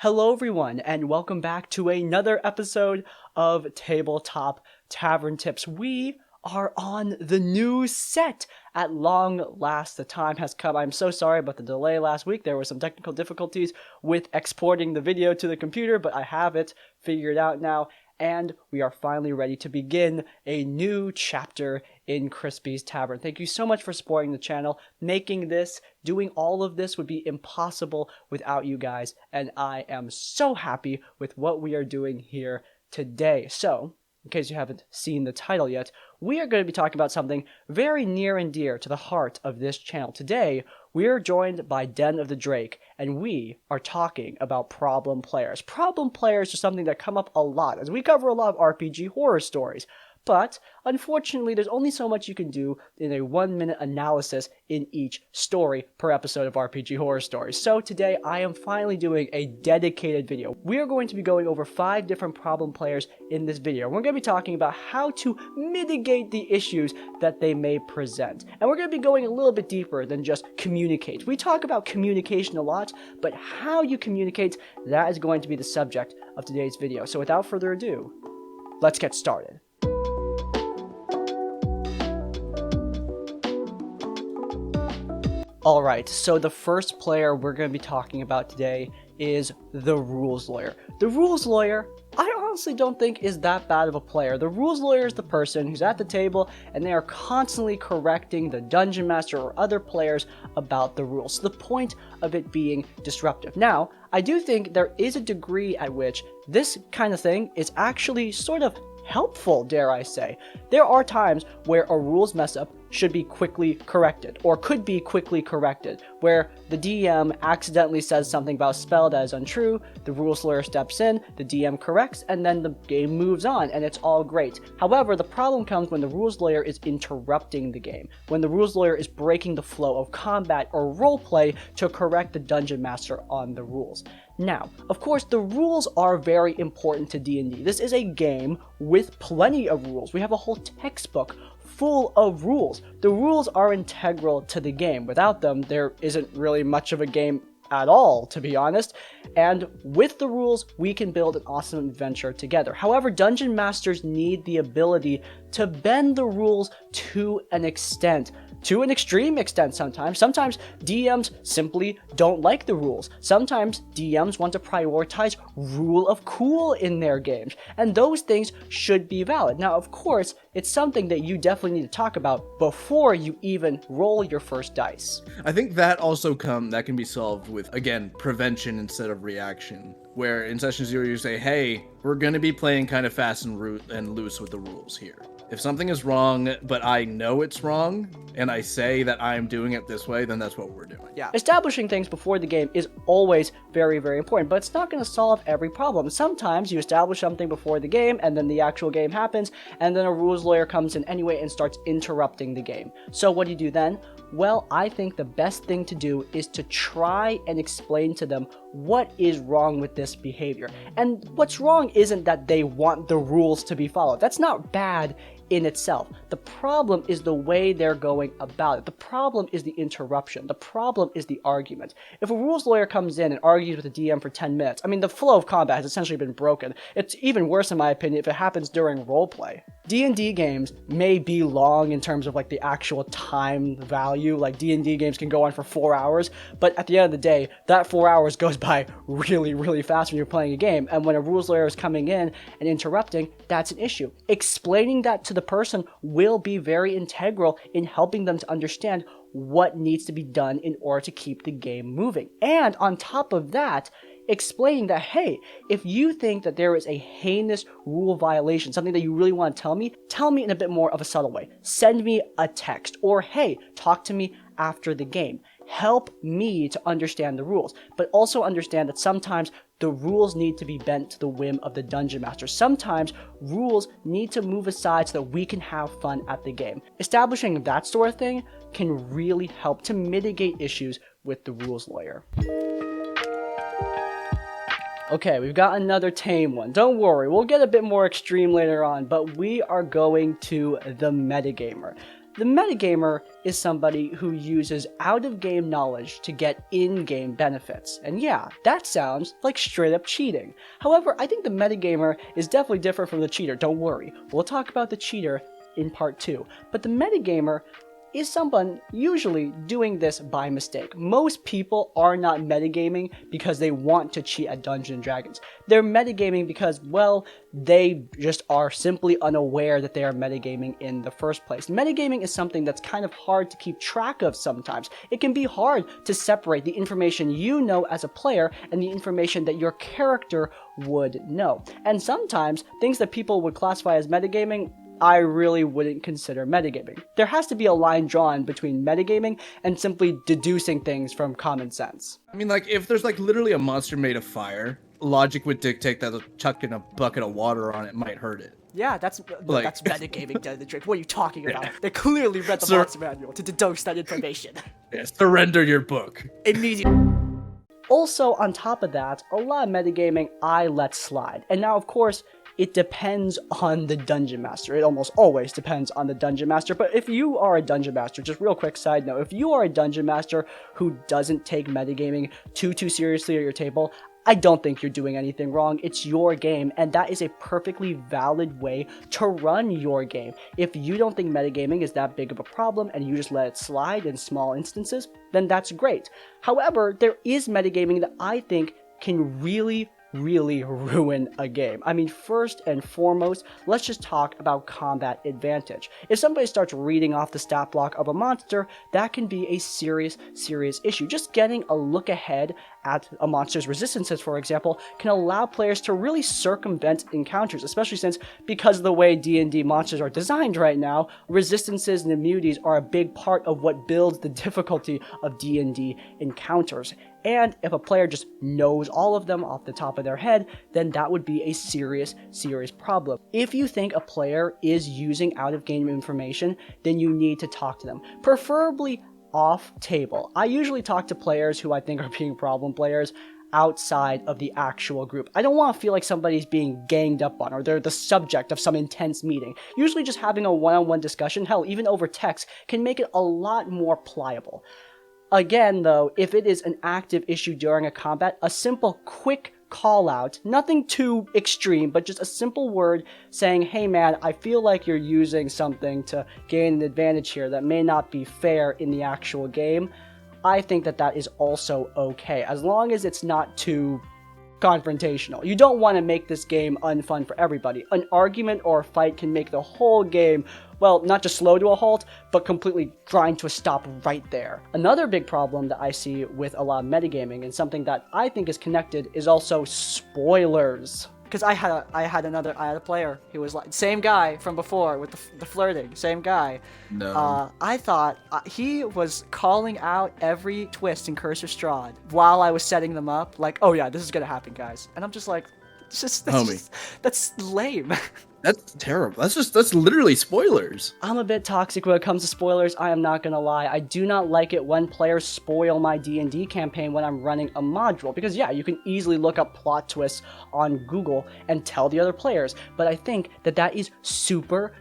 Hello everyone, and welcome back to another episode of Tabletop Tavern Tips. We are on the new set at long last. The time has come. I'm so sorry about the delay last week. There were some technical difficulties with exporting the video to the computer, but I have it figured out now, and we are finally ready to begin a new chapter in Crispy's Tavern. Thank you so much for supporting the channel. Doing all of this would be impossible without you guys, and I am so happy with what we are doing here today. So, in case you haven't seen the title yet, we are going to be talking about something very near and dear to the heart of this channel. Today, we are joined by Den of the Drake, and we are talking about problem players. Problem players are something that come up a lot, as we cover a lot of RPG horror stories. But, unfortunately, there's only so much you can do in a 1-minute analysis in each story per episode of RPG Horror Stories. So today, I am finally doing a dedicated video. We are going to be going over 5 different problem players in this video. We're going to be talking about how to mitigate the issues that they may present. And we're going to be going a little bit deeper than just communicate. We talk about communication a lot, but how you communicate, that is going to be the subject of today's video. So without further ado, let's get started. Alright, so the first player we're going to be talking about today is the Rules Lawyer. The Rules Lawyer, I honestly don't think is that bad of a player. The Rules Lawyer is the person who's at the table and they are constantly correcting the Dungeon Master or other players about the rules, to the point of it being disruptive. Now, I do think there is a degree at which this kind of thing is actually sort of helpful, dare I say. There are times where a rules mess up should be quickly corrected, or could be quickly corrected, where the DM accidentally says something about a spell that is untrue, the rules lawyer steps in, the DM corrects, and then the game moves on, and it's all great. However, the problem comes when the rules lawyer is interrupting the game, when the rules lawyer is breaking the flow of combat or roleplay to correct the dungeon master on the rules. Now, of course, the rules are very important to D&D. This is a game with plenty of rules. We have a whole textbook full of rules. The rules are integral to the game. Without them, there isn't really much of a game at all, to be honest. And with the rules, we can build an awesome adventure together. However, dungeon masters need the ability to bend the rules to an extent. To an extreme extent sometimes. Sometimes DMs simply don't like the rules. Sometimes DMs want to prioritize rule of cool in their games. And those things should be valid. Now, of course, it's something that you definitely need to talk about before you even roll your first dice. I think that also that can be solved with, again, prevention instead of reaction. Where in session 0 you say, hey, we're going to be playing kind of fast and loose with the rules here. If something is wrong, but I know it's wrong, and I say that I'm doing it this way, then that's what we're doing. Yeah, establishing things before the game is always very, very important, but it's not going to solve every problem. Sometimes you establish something before the game, and then the actual game happens, and then a rules lawyer comes in anyway and starts interrupting the game. So what do you do then? Well, I think the best thing to do is to try and explain to them what is wrong with this behavior. And what's wrong isn't that they want the rules to be followed. That's not bad in itself. The problem is the way they're going about it. The problem is the interruption. The problem is the argument. If a rules lawyer comes in and argues with the DM for 10 minutes, I mean, the flow of combat has essentially been broken. It's even worse, in my opinion, if it happens during roleplay. D&D games may be long in terms of like the actual time value. Like D&D games can go on for 4 hours, but at the end of the day, that 4 hours goes by really, really fast when you're playing a game. And when a rules lawyer is coming in and interrupting, that's an issue. Explaining that to the person will be very integral in helping them to understand what needs to be done in order to keep the game moving. And on top of that, explaining that, hey, if you think that there is a heinous rule violation, something that you really want to tell me in a bit more of a subtle way. Send me a text, or hey, talk to me after the game. Help me to understand the rules, but also understand that sometimes the rules need to be bent to the whim of the dungeon master. Sometimes rules need to move aside so that we can have fun at the game. Establishing that sort of thing can really help to mitigate issues with the rules lawyer. Okay, we've got another tame one. Don't worry, we'll get a bit more extreme later on, but we are going to the Metagamer. The metagamer is somebody who uses out-of-game knowledge to get in-game benefits. And yeah, that sounds like straight-up cheating. However, I think the metagamer is definitely different from the cheater, don't worry. We'll talk about the cheater in part 2. But the metagamer is someone usually doing this by mistake. Most people are not metagaming because they want to cheat at Dungeons & Dragons. They're metagaming because, well, they just are simply unaware that they are metagaming in the first place. Metagaming is something that's kind of hard to keep track of sometimes. It can be hard to separate the information you know as a player and the information that your character would know. And sometimes, things that people would classify as metagaming, I really wouldn't consider metagaming. There has to be a line drawn between metagaming and simply deducing things from common sense. I mean, like, if there's, like, literally a monster made of fire, logic would dictate that chucking a bucket of water on it might hurt it. Yeah, that's metagaming, the trick. What are you talking about? They clearly read the monster manual to deduce that information. Yeah, surrender your book. Immediately. Also, on top of that, a lot of metagaming I let slide. And now, of course, it depends on the Dungeon Master. It almost always depends on the Dungeon Master. But if you are a Dungeon Master, just real quick side note, if you are a Dungeon Master who doesn't take metagaming too seriously at your table, I don't think you're doing anything wrong. It's your game, and that is a perfectly valid way to run your game. If you don't think metagaming is that big of a problem and you just let it slide in small instances, then that's great. However, there is metagaming that I think can really ruin a game. I mean, first and foremost, let's just talk about combat advantage. If somebody starts reading off the stat block of a monster, that can be a serious issue. Just getting a look ahead at a monster's resistances, for example, can allow players to really circumvent encounters, especially since, because of the way D&D monsters are designed right now, resistances and immunities are a big part of what builds the difficulty of D&D encounters. And if a player just knows all of them off the top of their head, then that would be a serious problem. If you think a player is using out-of-game information, then you need to talk to them, preferably off table. I usually talk to players who I think are being problem players outside of the actual group. I don't want to feel like somebody's being ganged up on or they're the subject of some intense meeting. Usually just having a one-on-one discussion, hell, even over text, can make it a lot more pliable. Again, though, if it is an active issue during a combat, a simple, quick call out, nothing too extreme, but just a simple word saying, hey man, I feel like you're using something to gain an advantage here that may not be fair in the actual game. I think that is also okay, as long as it's not too confrontational. You don't want to make this game unfun for everybody. An argument or a fight can make the whole game, well, not just slow to a halt, but completely grind to a stop right there. Another big problem that I see with a lot of metagaming, and something that I think is connected, is also spoilers. Because I had a player who was like, same guy from before with the flirting, same guy. No. I thought he was calling out every twist in Curse of Strahd while I was setting them up. Like, oh yeah, this is gonna happen, guys. And I'm just like, that's lame. That's terrible. That's literally spoilers. I'm a bit toxic when it comes to spoilers, I am not gonna lie. I do not like it when players spoil my D&D campaign when I'm running a module, because yeah, you can easily look up plot twists on Google and tell the other players, but I think that is super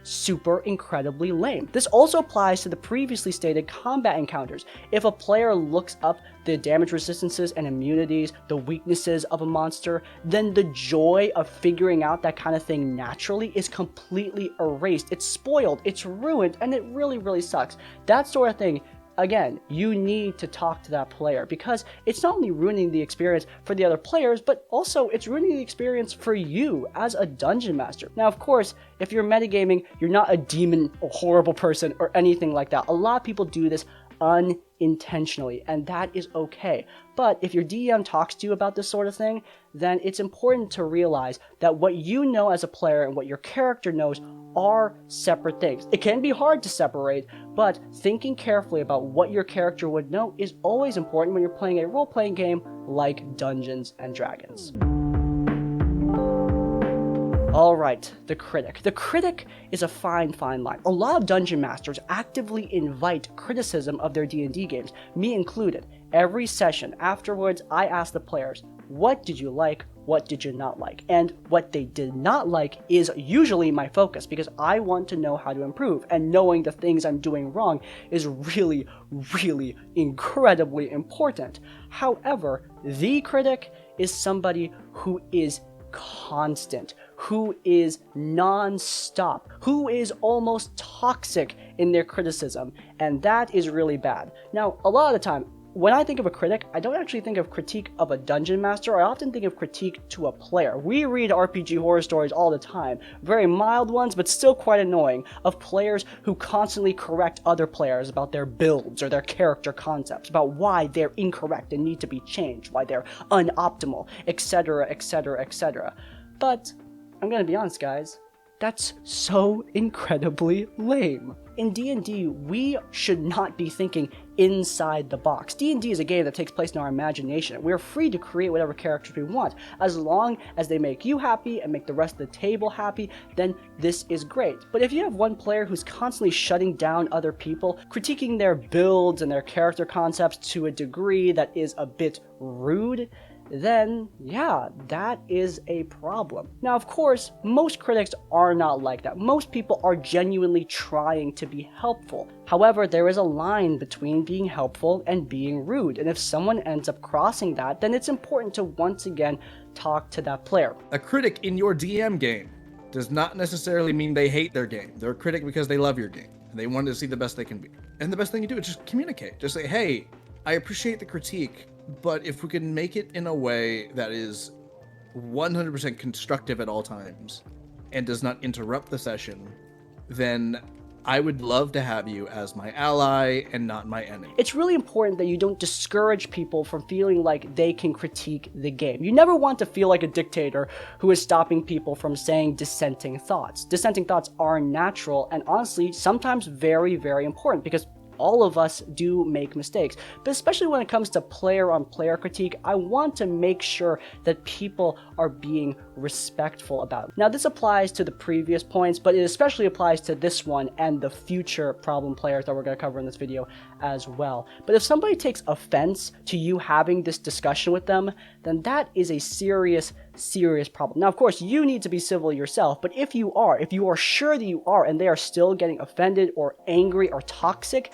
incredibly lame. This also applies to the previously stated combat encounters. If a player looks up the damage resistances and immunities, the weaknesses of a monster, then the joy of figuring out that kind of thing naturally is completely erased. It's spoiled, it's ruined, and it really sucks. That sort of thing, again, you need to talk to that player, because it's not only ruining the experience for the other players, but also it's ruining the experience for you as a dungeon master. Now, of course, if you're metagaming, you're not a demon or horrible person or anything like that. A lot of people do this unintentionally, and that is okay. But if your DM talks to you about this sort of thing, then it's important to realize that what you know as a player and what your character knows are separate things. It can be hard to separate, but thinking carefully about what your character would know is always important when you're playing a role-playing game like Dungeons & Dragons. Alright, the Critic. The Critic is a fine line. A lot of Dungeon Masters actively invite criticism of their D&D games, me included. Every session afterwards, I ask the players, what did you like? what did you not like? And what they did not like is usually my focus, because I want to know how to improve, and knowing the things I'm doing wrong is really, really incredibly important. However, the critic is somebody who is constant, who is non-stop, who is almost toxic in their criticism, and that is really bad. Now, a lot of the time, when I think of a critic, I don't actually think of critique of a dungeon master. I often think of critique to a player. We read RPG horror stories all the time, very mild ones, but still quite annoying, of players who constantly correct other players about their builds or their character concepts, about why they're incorrect and need to be changed, why they're unoptimal, etc., etc., etc. But I'm gonna be honest, guys, that's so incredibly lame. In D&D, we should not be thinking inside the box. D&D is a game that takes place in our imagination. We're free to create whatever characters we want. As long as they make you happy and make the rest of the table happy, then this is great. But if you have one player who's constantly shutting down other people, critiquing their builds and their character concepts to a degree that is a bit rude, then yeah, that is a problem. Now, of course, most critics are not like that. Most people are genuinely trying to be helpful. However, there is a line between being helpful and being rude, and if someone ends up crossing that, then it's important to once again talk to that player. A critic in your DM game does not necessarily mean they hate their game. They're a critic because they love your game, and they want to see the best they can be. And the best thing you do is just communicate. Just say, hey, I appreciate the critique, but if we can make it in a way that is 100% constructive at all times and does not interrupt the session, then I would love to have you as my ally and not my enemy. It's really important that you don't discourage people from feeling like they can critique the game. You never want to feel like a dictator who is stopping people from saying dissenting thoughts. Dissenting thoughts are natural and honestly sometimes very, very important, because all of us do make mistakes, but especially when it comes to player-on-player critique, I want to make sure that people are being respectful about it. Now, this applies to the previous points, but it especially applies to this one and the future problem players that we're going to cover in this video as well. But if somebody takes offense to you having this discussion with them, then that is a serious problem. Now, of course, you need to be civil yourself, but if you are sure that you are, and they are still getting offended or angry or toxic,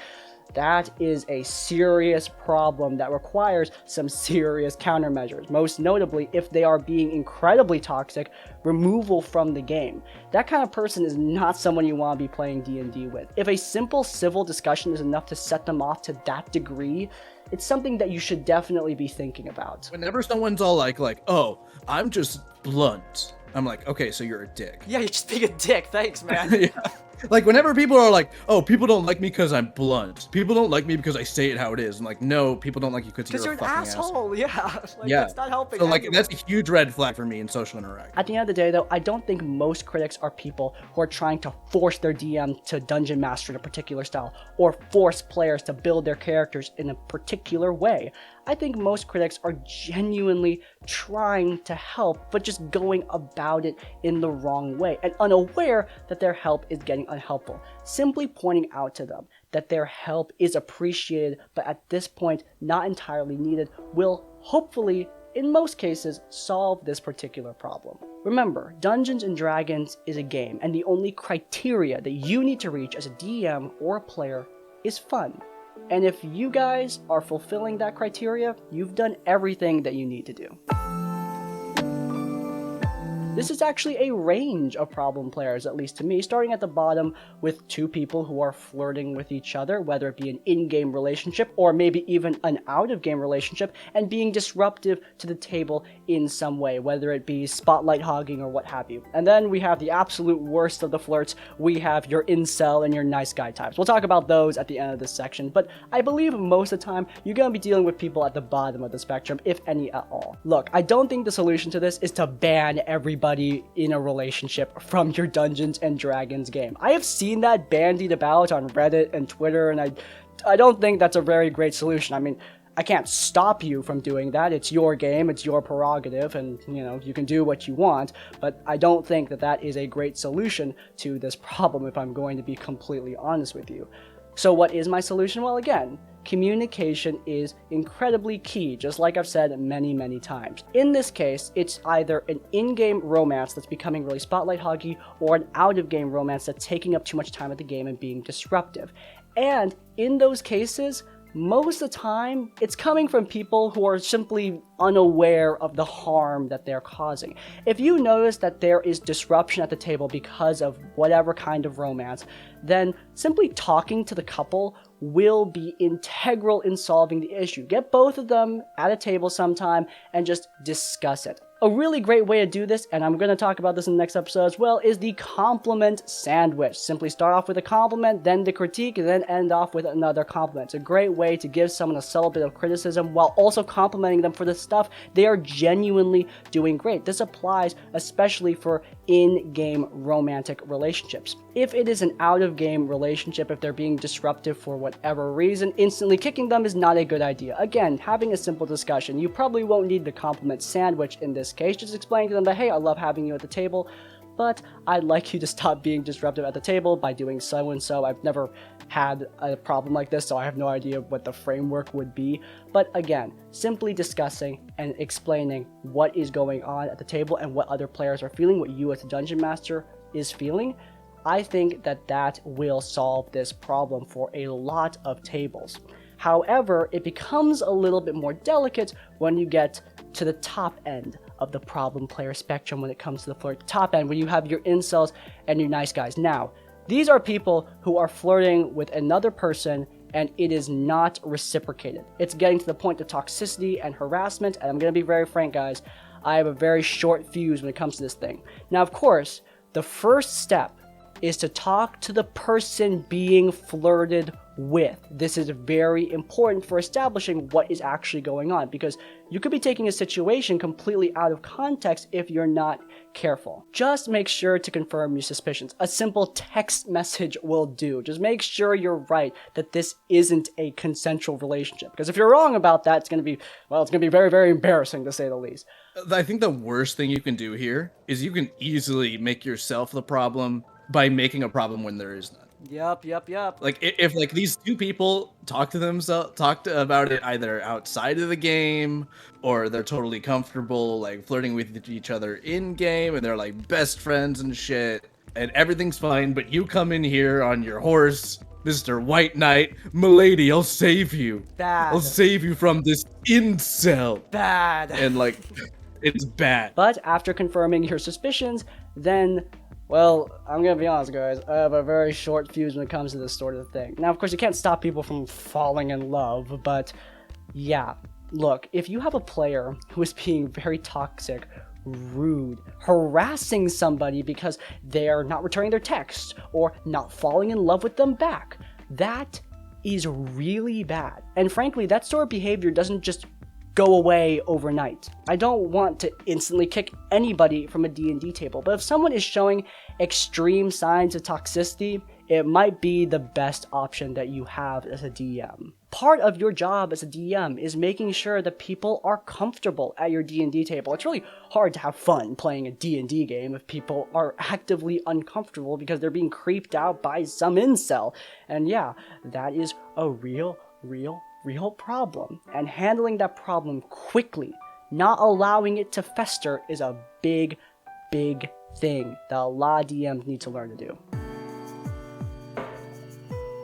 that is a serious problem that requires some serious countermeasures. Most notably, if they are being incredibly toxic, removal from the game. That kind of person is not someone you want to be playing D&D with. If a simple civil discussion is enough to set them off to that degree, it's something that you should definitely be thinking about. Whenever someone's all like, oh, I'm just blunt, I'm like, okay, so you're a dick. Yeah, you're just being a dick. Thanks, man. Yeah. Like, whenever people are like, oh, people don't like me because I'm blunt. People don't like me because I say it how it is. I'm like, no, people don't like you because you're a fucking asshole. Yeah. Yeah. That's not helping. So, like, that's a huge red flag for me in social interaction. At the end of the day, though, I don't think most critics are people who are trying to force their DM to dungeon master in a particular style, or force players to build their characters in a particular way. I think most critics are genuinely trying to help, but just going about it in the wrong way, and unaware that their help is getting unhelpful. Simply pointing out to them that their help is appreciated, but at this point not entirely needed, will hopefully, in most cases, solve this particular problem. Remember, Dungeons & Dragons is a game, and the only criteria that you need to reach as a DM or a player is fun. And if you guys are fulfilling that criteria, you've done everything that you need to do. This is actually a range of problem players, at least to me, starting at the bottom with two people who are flirting with each other, whether it be an in-game relationship or maybe even an out-of-game relationship, and being disruptive to the table in some way, whether it be spotlight hogging or what have you. And then we have the absolute worst of the flirts. We have your incel and your nice guy types. We'll talk about those at the end of this section, but I believe most of the time you're going to be dealing with people at the bottom of the spectrum, if any at all. Look, I don't think the solution to this is to ban everybody in a relationship from your Dungeons and Dragons game. I have seen that bandied about on Reddit and Twitter, and I don't think that's a very great solution. I mean, I can't stop you from doing that. It's your game, it's your prerogative, and you can do what you want, but I don't think that that is a great solution to this problem, if I'm going to be completely honest with you. So what is my solution? Well, again, communication is incredibly key, just like I've said many, many times. In this case, it's either an in-game romance that's becoming really spotlight hoggy, or an out-of-game romance that's taking up too much time at the game and being disruptive. And in those cases, most of the time, it's coming from people who are simply unaware of the harm that they're causing. If you notice that there is disruption at the table because of whatever kind of romance, then simply talking to the couple will be integral in solving the issue. Get both of them at a table sometime and just discuss it. A really great way to do this, and I'm going to talk about this in the next episode as well, is the compliment sandwich. Simply start off with a compliment, then the critique, and then end off with another compliment. It's a great way to give someone a subtle bit of criticism while also complimenting them for the stuff they are genuinely doing great. This applies especially for in-game romantic relationships. If it is an out-of-game relationship, if they're being disruptive for whatever reason, instantly kicking them is not a good idea. Again, having a simple discussion. You probably won't need the compliment sandwich in this case. Just explain to them that, hey, I love having you at the table, but I'd like you to stop being disruptive at the table by doing so and so. I've never had a problem like this, so I have no idea what the framework would be. But again, simply discussing and explaining what is going on at the table and what other players are feeling, what you as a dungeon master is feeling, I think that that will solve this problem for a lot of tables. However, it becomes a little bit more delicate when you get to the top end of the problem player spectrum when it comes to the flirt. Top end, when you have your incels and your nice guys. Now, these are people who are flirting with another person and it is not reciprocated. It's getting to the point of toxicity and harassment, and I'm going to be very frank, guys. I have a very short fuse when it comes to this thing. Now, of course, the first step is to talk to the person being flirted with. This is very important for establishing what is actually going on, because you could be taking a situation completely out of context if you're not careful. Just make sure to confirm your suspicions. A simple text message will do. Just make sure you're right, that this isn't a consensual relationship. Because if you're wrong about that, it's going to be very, very embarrassing, to say the least. I think the worst thing you can do here is you can easily make yourself the problem by making a problem when there is none. Yep. Like, if like these two people talked about it either outside of the game, or they're totally comfortable like flirting with each other in game, and they're like best friends and shit, and everything's fine, but you come in here on your horse, Mr. White Knight, milady, I'll save you. Bad. I'll save you from this incel. Bad. And like, it's bad. But after confirming your suspicions, then, well, I'm gonna be honest, guys, I have a very short fuse when it comes to this sort of thing. Now, of course, you can't stop people from falling in love, but yeah. Look, if you have a player who is being very toxic, rude, harassing somebody because they're not returning their text or not falling in love with them back, that is really bad. And frankly, that sort of behavior doesn't just go away overnight. I don't want to instantly kick anybody from a D&D table, but if someone is showing extreme signs of toxicity, it might be the best option that you have as a DM. Part of your job as a DM is making sure that people are comfortable at your D&D table. It's really hard to have fun playing a D&D game if people are actively uncomfortable because they're being creeped out by some incel. And yeah, that is a real problem. And handling that problem quickly, not allowing it to fester, is a big thing that a lot of DMs need to learn to do.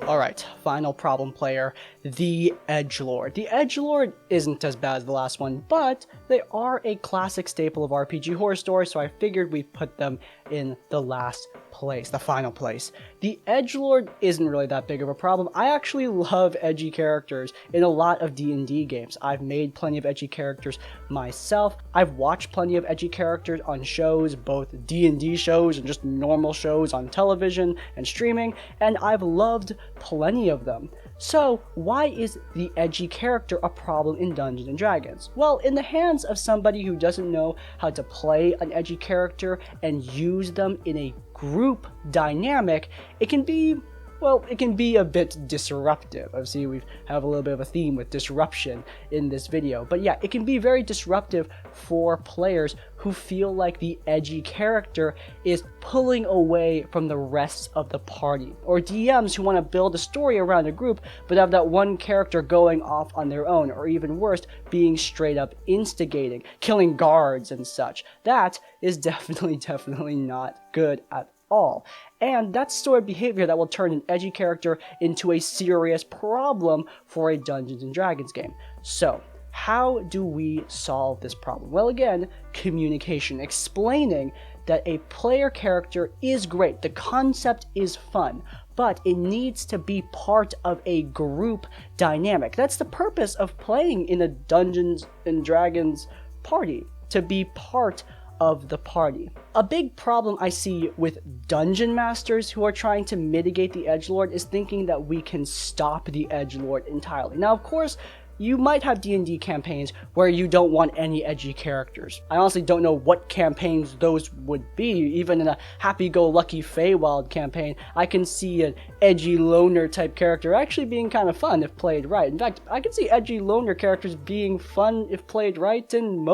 Alright, final problem player, the Edgelord. The Edgelord isn't as bad as the last one, but they are a classic staple of RPG horror stories, so I figured we'd put them in the last place, the final place. The Edgelord isn't really that big of a problem. I actually love edgy characters in a lot of D&D games. I've made plenty of edgy characters myself. I've watched plenty of edgy characters on shows, both D&D shows and just normal shows on television and streaming, and I've loved plenty of them. So why is the edgy character a problem in Dungeons & Dragons? Well, in the hands of somebody who doesn't know how to play an edgy character and use them in a group dynamic, it can be well, it can be a bit disruptive. Obviously, we have a little bit of a theme with disruption in this video. But yeah, it can be very disruptive for players who feel like the edgy character is pulling away from the rest of the party. Or DMs who want to build a story around a group, but have that one character going off on their own, or even worse, being straight up instigating, killing guards and such. That is definitely not good at all. And that's sort of behavior that will turn an edgy character into a serious problem for a Dungeons & Dragons game. So, how do we solve this problem? Well, again, communication. Explaining that a player character is great, the concept is fun, but it needs to be part of a group dynamic. That's the purpose of playing in a Dungeons & Dragons party, to be part of the party. A big problem I see with dungeon masters who are trying to mitigate the edgelord is thinking that we can stop the edgelord entirely. Now, of course, you might have D&D campaigns where you don't want any edgy characters. I honestly don't know what campaigns those would be. Even in a happy-go-lucky Feywild campaign, I can see an edgy loner type character actually being kind of fun if played right. In fact, I can see edgy loner characters being fun if played right in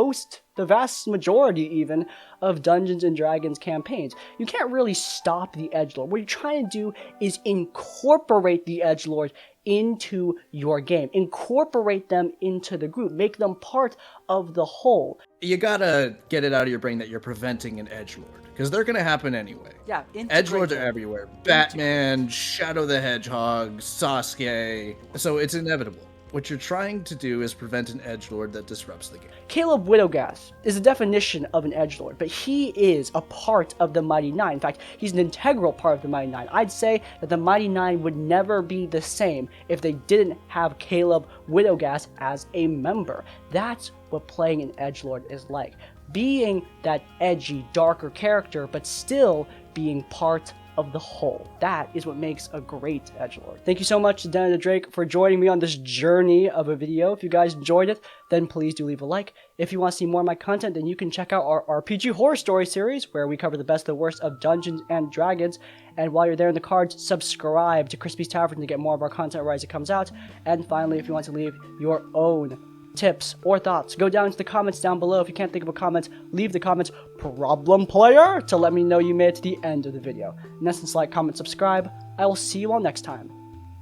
the vast majority even, of Dungeons & Dragons campaigns. You can't really stop the edgelord. What you're trying to do is incorporate the edgelord into your game. Incorporate them into the group. Make them part of the whole. You gotta get it out of your brain that you're preventing an edgelord, because they're gonna happen anyway. Yeah, edgelords are everywhere. Batman, Shadow the Hedgehog, Sasuke. So it's inevitable. What you're trying to do is prevent an edgelord that disrupts the game. Caleb Widowgas is the definition of an edgelord, but he is a part of the Mighty Nine. In fact, he's an integral part of the Mighty Nine. I'd say that the Mighty Nine would never be the same if they didn't have Caleb Widowgas as a member. That's what playing an edgelord is like. Being that edgy, darker character, but still being part of the whole. That is what makes a great edgelord. Thank you so much to Dan and Drake for joining me on this journey of a video. If you guys enjoyed it, then please do leave a like. If you want to see more of my content, then you can check out our RPG Horror Story series, where we cover the best and the worst of Dungeons and Dragons. And while you're there in the cards, subscribe to Crispy's Tavern to get more of our content right as it comes out. And finally, if you want to leave your own tips or thoughts, go down to the comments down below. If you can't think of a comment, leave the comments problem player to let me know you made it to the end of the video. In essence, like, comment, subscribe. I will see you all next time.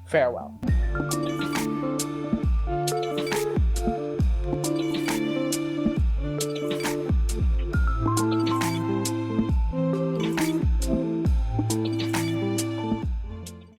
Farewell.